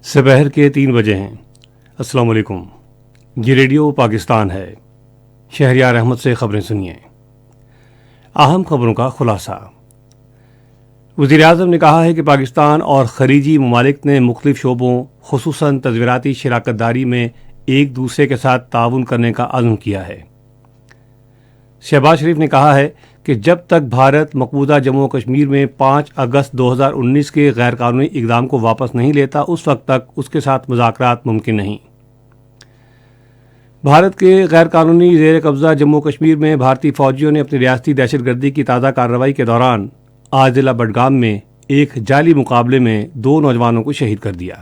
سپہر کے 3 بجے ہیں۔ السلام علیکم، یہ ریڈیو پاکستان ہے۔ شہریار احمد سے خبریں سنیے۔ اہم خبروں کا خلاصہ۔ وزیر اعظم نے کہا ہے کہ پاکستان اور خلیجی ممالک نے مختلف شعبوں خصوصاً تزویراتی شراکت داری میں ایک دوسرے کے ساتھ تعاون کرنے کا عزم کیا ہے۔ شہباز شریف نے کہا ہے کہ جب تک بھارت مقبوضہ جموں و کشمیر میں 5 اگست 2019 کے غیر قانونی اقدام کو واپس نہیں لیتا، اس وقت تک اس کے ساتھ مذاکرات ممکن نہیں۔ بھارت کے غیر قانونی زیر قبضہ جموں و کشمیر میں بھارتی فوجیوں نے اپنی ریاستی دہشت گردی کی تازہ کارروائی کے دوران آج ضلع بڈگام میں ایک جعلی مقابلے میں 2 نوجوانوں کو شہید کر دیا۔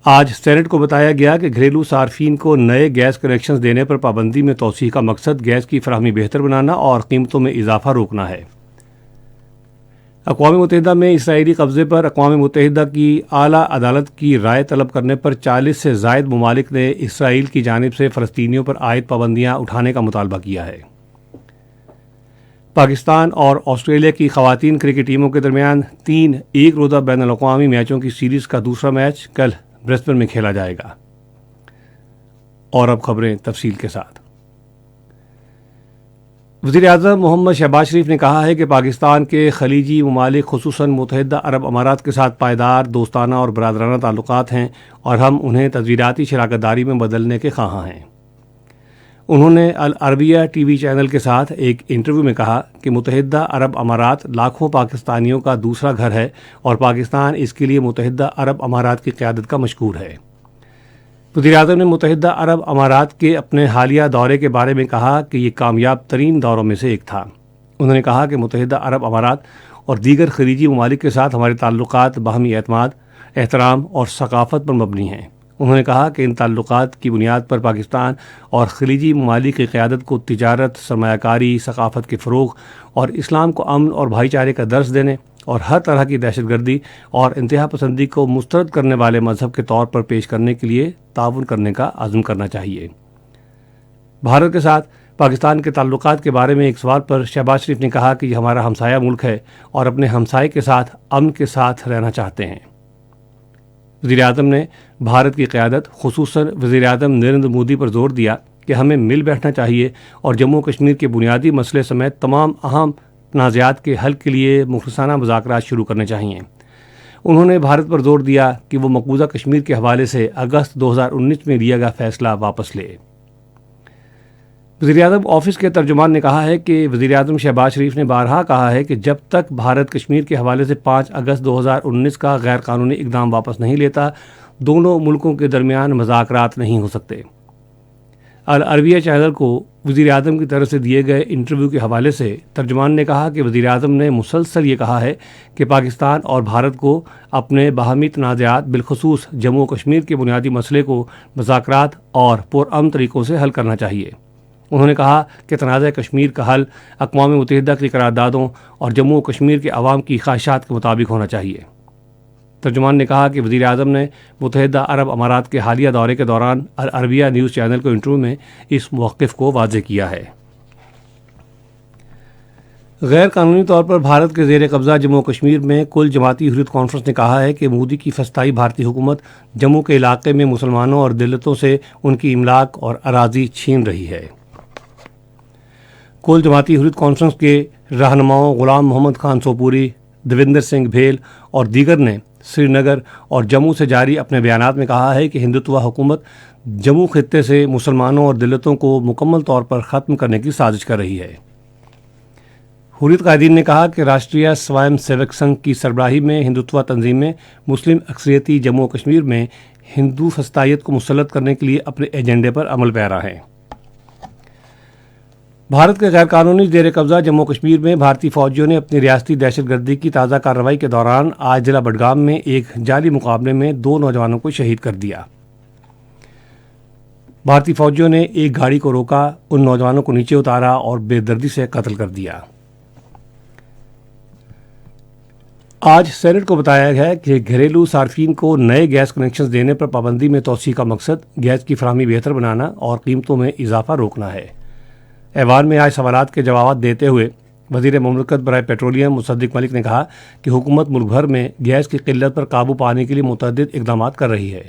آج سینٹ کو بتایا گیا کہ گھریلو صارفین کو نئے گیس کنیکشنز دینے پر پابندی میں توسیع کا مقصد گیس کی فراہمی بہتر بنانا اور قیمتوں میں اضافہ روکنا ہے۔ اقوام متحدہ میں اسرائیلی قبضے پر اقوام متحدہ کی اعلیٰ عدالت کی رائے طلب کرنے پر 40 سے زائد ممالک نے اسرائیل کی جانب سے فلسطینیوں پر عائد پابندیاں اٹھانے کا مطالبہ کیا ہے۔ پاکستان اور آسٹریلیا کی خواتین کرکٹ ٹیموں کے درمیان 3 ایک روزہ بین الاقوامی میچوں کی سیریز کا دوسرا میچ کل برسبن میں کھیلا جائے گا۔ اور اب خبریں تفصیل کے ساتھ۔ وزیر اعظم محمد شہباز شریف نے کہا ہے کہ پاکستان کے خلیجی ممالک خصوصاً متحدہ عرب امارات کے ساتھ پائیدار دوستانہ اور برادرانہ تعلقات ہیں اور ہم انہیں تزویراتی شراکت داری میں بدلنے کے خواہاں ہیں۔ انہوں نے العربیہ ٹی وی چینل کے ساتھ ایک انٹرویو میں کہا کہ متحدہ عرب امارات لاکھوں پاکستانیوں کا دوسرا گھر ہے اور پاکستان اس کے لیے متحدہ عرب امارات کی قیادت کا مشکور ہے۔ وزیر اعظم نے متحدہ عرب امارات کے اپنے حالیہ دورے کے بارے میں کہا کہ یہ کامیاب ترین دوروں میں سے ایک تھا۔ انہوں نے کہا کہ متحدہ عرب امارات اور دیگر خلیجی ممالک کے ساتھ ہمارے تعلقات باہمی اعتماد، احترام اور ثقافت پر مبنی ہیں۔ انہوں نے کہا کہ ان تعلقات کی بنیاد پر پاکستان اور خلیجی ممالک کی قیادت کو تجارت، سرمایہ کاری، ثقافت کے فروغ اور اسلام کو امن اور بھائی چارے کا درس دینے اور ہر طرح کی دہشت گردی اور انتہا پسندی کو مسترد کرنے والے مذہب کے طور پر پیش کرنے کے لیے تعاون کرنے کا عزم کرنا چاہیے۔ بھارت کے ساتھ پاکستان کے تعلقات کے بارے میں ایک سوال پر شہباز شریف نے کہا کہ یہ ہمارا ہمسایہ ملک ہے اور اپنے ہمسائے کے ساتھ امن کے ساتھ رہنا چاہتے ہیں۔ وزیر اعظم نے بھارت کی قیادت خصوصاً وزیر اعظم نریندر مودی پر زور دیا کہ ہمیں مل بیٹھنا چاہیے اور جموں کشمیر کے بنیادی مسئلے سمیت تمام اہم تنازعات کے حل کے لیے مخلصانہ مذاکرات شروع کرنے چاہیے۔ انہوں نے بھارت پر زور دیا کہ وہ مقبوضہ کشمیر کے حوالے سے اگست 2019 میں لیا گیا فیصلہ واپس لے۔ وزیر اعظم آفس کے ترجمان نے کہا ہے کہ وزیر اعظم شہباز شریف نے بارہا کہا ہے کہ جب تک بھارت کشمیر کے حوالے سے 5 اگست 2019 کا غیر قانونی اقدام واپس نہیں لیتا، دونوں ملکوں کے درمیان مذاکرات نہیں ہو سکتے۔ العربیہ چینل کو وزیر اعظم کی طرف سے دیے گئے انٹرویو کے حوالے سے ترجمان نے کہا کہ وزیر اعظم نے مسلسل یہ کہا ہے کہ پاکستان اور بھارت کو اپنے باہمی تنازعات بالخصوص جموں و کشمیر کے بنیادی مسئلے کو مذاکرات اور پرامن طریقوں سے حل کرنا چاہیے۔ انہوں نے کہا کہ تنازع کشمیر کا حل اقوام متحدہ کی قراردادوں اور جموں و کشمیر کے عوام کی خواہشات کے مطابق ہونا چاہیے۔ ترجمان نے کہا کہ وزیر اعظم نے متحدہ عرب امارات کے حالیہ دورے کے دوران العربیہ نیوز چینل کو انٹرویو میں اس موقف کو واضح کیا ہے۔ غیر قانونی طور پر بھارت کے زیر قبضہ جموں و کشمیر میں کل جماعتی حریت کانفرنس نے کہا ہے کہ مودی کی فسطائی بھارتی حکومت جموں کے علاقے میں مسلمانوں اور دلتوں سے ان کی املاک اور اراضی چھین رہی ہے۔ کل جماعتی حریت کانفرنس کے رہنماؤں غلام محمد خان سوپوری، دیویندر سنگھ بھیل اور دیگر نے سری نگر اور جموں سے جاری اپنے بیانات میں کہا ہے کہ ہندوتوا حکومت جموں خطے سے مسلمانوں اور دلتوں کو مکمل طور پر ختم کرنے کی سازش کر رہی ہے۔ حریت قائدین نے کہا کہ راشٹریہ سوائم سیوک سنگھ کی سربراہی میں ہندوتوا تنظیمیں مسلم اکثریتی جموں و کشمیر میں ہندو فسطائیت کو مسلط کرنے کے لیے اپنے ایجنڈے پر عمل پیرا ہیں۔ بھارت کے غیر قانونی زیر قبضہ جموں کشمیر میں بھارتی فوجیوں نے اپنی ریاستی دہشت گردی کی تازہ کارروائی کے دوران آج ضلع بڈگام میں ایک جعلی مقابلے میں 2 نوجوانوں کو شہید کر دیا۔ بھارتی فوجیوں نے ایک گاڑی کو روکا، ان نوجوانوں کو نیچے اتارا اور بے دردی سے قتل کر دیا۔ آج سینٹ کو بتایا گیا کہ گھریلو صارفین کو نئے گیس کنیکشنز دینے پر پابندی میں توسیع کا مقصد گیس کی فراہمی بہتر بنانا اور قیمتوں میں اضافہ روکنا ہے۔ ایوان میں آج سوالات کے جوابات دیتے ہوئے وزیر مملکت برائے پیٹرولیم مصدق ملک نے کہا کہ حکومت ملک بھر میں گیس کی قلت پر قابو پانے کے لیے متعدد اقدامات کر رہی ہے۔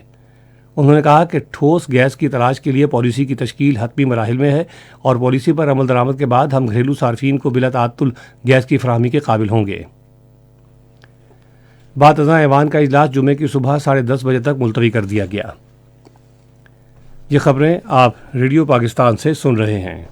انہوں نے کہا کہ ٹھوس گیس کی تلاش کے لیے پالیسی کی تشکیل حتمی مراحل میں ہے اور پالیسی پر عمل درآمد کے بعد ہم گھریلو صارفین کو بلا تعطل گیس کی فراہمی کے قابل ہوں گے۔ بعد ازاں ایوان کا اجلاس جمعے کی صبح 10:30 بجے تک ملتوی کر دیا گیا۔ یہ خبریں آپ ریڈیو پاکستان سے سن رہے ہیں۔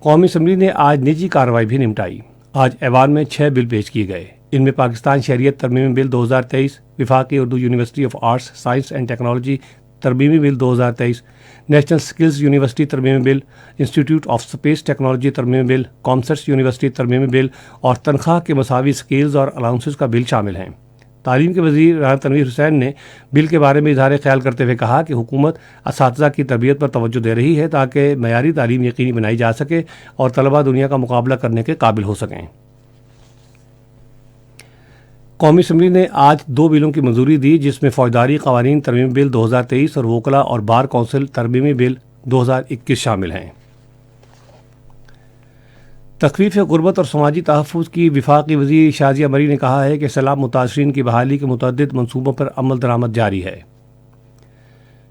قومی اسمبلی نے آج نجی کارروائی بھی نمٹائی۔ آج ایوان میں 6 بل پیش کیے گئے۔ ان میں پاکستان شہریت ترمیمی بل 2023، وفاقی Urdu university of arts science and technology ترمیمی بل 2023، نیشنل سکلز یونیورسٹی ترمیمی bill, institute of space technology ترمیمی بل، کامسٹس یونیورسٹی ترمیمی بل اور تنخواہ کے مساوی اسکیلز اور الاؤنسز کا بل شامل ہیں۔ تعلیم کے وزیر رانا تنویر حسین نے بل کے بارے میں اظہار خیال کرتے ہوئے کہا کہ حکومت اساتذہ کی تربیت پر توجہ دے رہی ہے تاکہ معیاری تعلیم یقینی بنائی جا سکے اور طلباء دنیا کا مقابلہ کرنے کے قابل ہو سکیں۔ قومی اسمبلی نے آج 2 بلوں کی منظوری دی، جس میں فوجداری قوانین ترمیمی بل 2023 اور وکلا اور بار کونسل ترمیمی بل 2021 شامل ہیں۔ تخفیف غربت اور سماجی تحفظ کی وفاقی وزیر شازیہ مری نے کہا ہے کہ سیلاب متاثرین کی بحالی کے متعدد منصوبوں پر عمل درآمد جاری ہے۔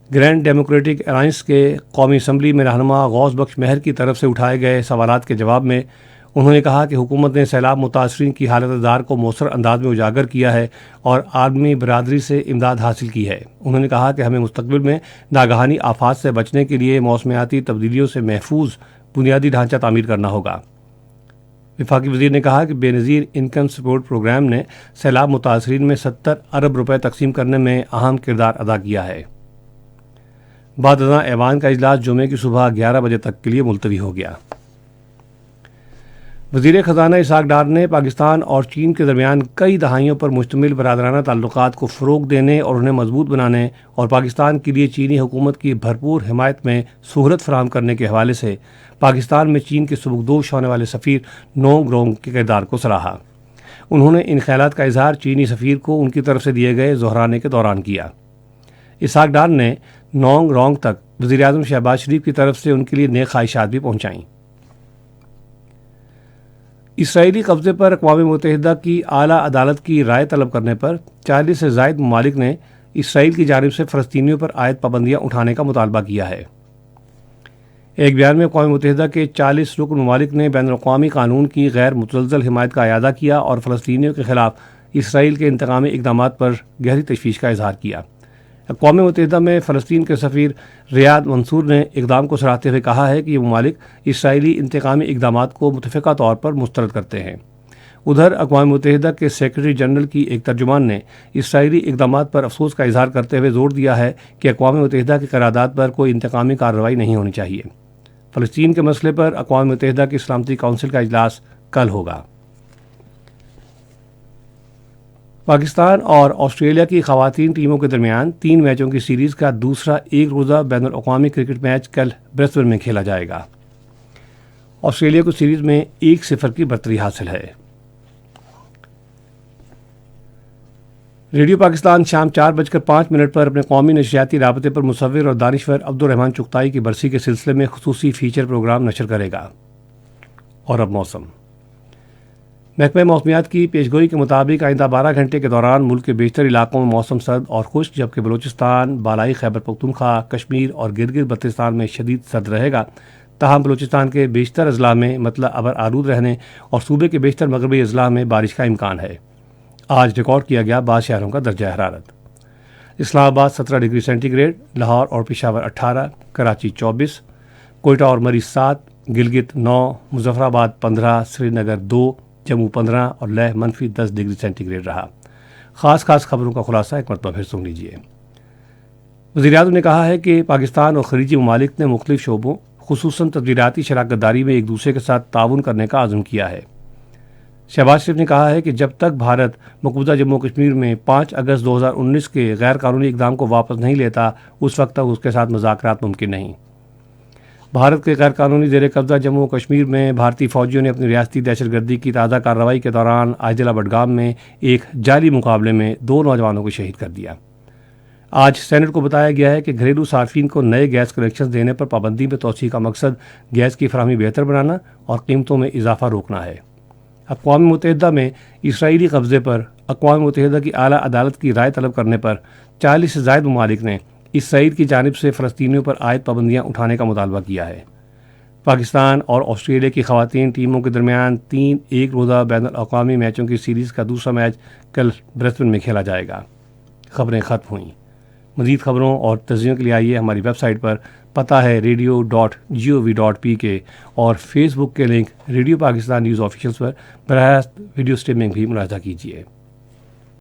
گرینڈ ڈیموکریٹک الائنس کے قومی اسمبلی میں رہنما غوث بخش مہر کی طرف سے اٹھائے گئے سوالات کے جواب میں انہوں نے کہا کہ حکومت نے سیلاب متاثرین کی حالت دار کو مؤثر انداز میں اجاگر کیا ہے اور عالمی برادری سے امداد حاصل کی ہے۔ انہوں نے کہا کہ ہمیں مستقبل میں ناگہانی آفات سے بچنے کے لیے موسمیاتی تبدیلیوں سے محفوظ بنیادی ڈھانچہ تعمیر کرنا ہوگا۔ وفاقی وزیر نے کہا کہ بے نظیر انکم سپورٹ پروگرام نے سیلاب متاثرین میں 70 ارب روپے تقسیم کرنے میں اہم کردار ادا کیا ہے۔ بعد ازاں ایوان کا اجلاس جمعے کی صبح 11 بجے تک کے لیے ملتوی ہو گیا۔ وزیر خزانہ اسحاق ڈار نے پاکستان اور چین کے درمیان کئی دہائیوں پر مشتمل برادرانہ تعلقات کو فروغ دینے اور انہیں مضبوط بنانے اور پاکستان کے لیے چینی حکومت کی بھرپور حمایت میں سہولت فراہم کرنے کے حوالے سے پاکستان میں چین کے سبکدوش ہونے والے سفیر نونگ رونگ کے کردار کو سراہا۔ انہوں نے ان خیالات کا اظہار چینی سفیر کو ان کی طرف سے دیے گئے زہرانے کے دوران کیا۔ اسحاق ڈار نے نونگ رونگ تک وزیراعظم شہباز شریف کی طرف سے ان کے لیے نیک خواہشات بھی پہنچائیں۔ اسرائیلی قبضے پر اقوام متحدہ کی اعلیٰ عدالت کی رائے طلب کرنے پر 40 سے زائد ممالک نے اسرائیل کی جانب سے فلسطینیوں پر عائد پابندیاں اٹھانے کا مطالبہ کیا ہے۔ ایک بیان میں اقوام متحدہ کے 40 رکن ممالک نے بین الاقوامی قانون کی غیر متزلزل حمایت کا اعادہ کیا اور فلسطینیوں کے خلاف اسرائیل کے انتقامی اقدامات پر گہری تشویش کا اظہار کیا۔ اقوام متحدہ میں فلسطین کے سفیر ریاض منصور نے اقدام کو سراہتے ہوئے کہا ہے کہ یہ ممالک اسرائیلی انتقامی اقدامات کو متفقہ طور پر مسترد کرتے ہیں۔ ادھر اقوام متحدہ کے سیکرٹری جنرل کی ایک ترجمان نے اسرائیلی اقدامات پر افسوس کا اظہار کرتے ہوئے زور دیا ہے کہ اقوام متحدہ کی قرارداد پر کوئی انتقامی کارروائی نہیں ہونی چاہیے۔ فلسطین کے مسئلے پر اقوام متحدہ کی سلامتی کونسل کا اجلاس کل ہوگا۔ پاکستان اور آسٹریلیا کی خواتین ٹیموں کے درمیان 3 میچوں کی سیریز کا دوسرا ایک روزہ بین الاقوامی کرکٹ میچ کل برسبن میں کھیلا جائے گا۔ آسٹریلیا کو سیریز میں 1-0 کی برتری حاصل ہے۔ ریڈیو پاکستان شام 4:05 پر اپنے قومی نشریاتی رابطے پر مصور اور دانشور عبدالرحمان چغتائی کی برسی کے سلسلے میں خصوصی فیچر پروگرام نشر کرے گا۔ اور اب موسم۔ محکمہ موسمیات کی پیشگوئی کے مطابق آئندہ 12 گھنٹے کے دوران ملک کے بیشتر علاقوں میں موسم سرد اور خشک، جبکہ بلوچستان، بالائی خیبر پختونخوا، کشمیر اور گلگت بلتستان میں شدید سرد رہے گا۔ تاہم بلوچستان کے بیشتر اضلاع میں مطلع ابر آلود رہنے اور صوبے کے بیشتر مغربی اضلاع میں بارش کا امکان ہے۔ آج ریکارڈ کیا گیا بعض شہروں کا درجہ حرارت۔ اسلام آباد 17 ڈگری سینٹی گریڈ، لاہور اور پشاور 18، کراچی 24، کوئٹہ اور مری 7، گلگت 9، مظفر آباد 15، سری نگر 2، جموں 15 اور لیہ -10 ڈگری سینٹی گریڈ رہا۔ خاص خبروں کا خلاصہ ایک مرتبہ پھر سن لیجیے۔ وزیراعظم نے کہا ہے کہ پاکستان اور خلیجی ممالک نے مختلف شعبوں خصوصاً تجارتی شراکت داری میں ایک دوسرے کے ساتھ تعاون کرنے کا عزم کیا ہے۔ شہباز شریف نے کہا ہے کہ جب تک بھارت مقبوضہ جموں کشمیر میں 5 اگست 2019 کے غیر قانونی اقدام کو واپس نہیں لیتا، اس وقت تک اس کے ساتھ مذاکرات ممکن نہیں۔ بھارت کے غیر قانونی زیر قبضہ جموں و کشمیر میں بھارتی فوجیوں نے اپنی ریاستی دہشت گردی کی تازہ کارروائی کے دوران آج ضلع بڈگام میں ایک جعلی مقابلے میں 2 نوجوانوں کو شہید کر دیا۔ آج سینٹ کو بتایا گیا ہے کہ گھریلو صارفین کو نئے گیس کنیکشن دینے پر پابندی میں توسیع کا مقصد گیس کی فراہمی بہتر بنانا اور قیمتوں میں اضافہ روکنا ہے۔ اقوام متحدہ میں اسرائیلی قبضے پر اقوام متحدہ کی اعلیٰ عدالت کی رائے طلب کرنے پر 40 سے زائد ممالک نے اسرائیل کی جانب سے فلسطینیوں پر عائد پابندیاں اٹھانے کا مطالبہ کیا ہے۔ پاکستان اور آسٹریلیا کی خواتین ٹیموں کے درمیان 3 ایک روزہ بین الاقوامی میچوں کی سیریز کا دوسرا میچ کل برسبن میں کھیلا جائے گا۔ خبریں ختم ہوئیں۔ مزید خبروں اور تجزیوں کے لیے آئیے ہماری ویب سائٹ پر، پتہ ہے radio.gov.pk، اور فیس بک کے link radio Pakistan news officials پر براہ راست ویڈیو اسٹریمنگ بھی ملاحظہ کیجیے۔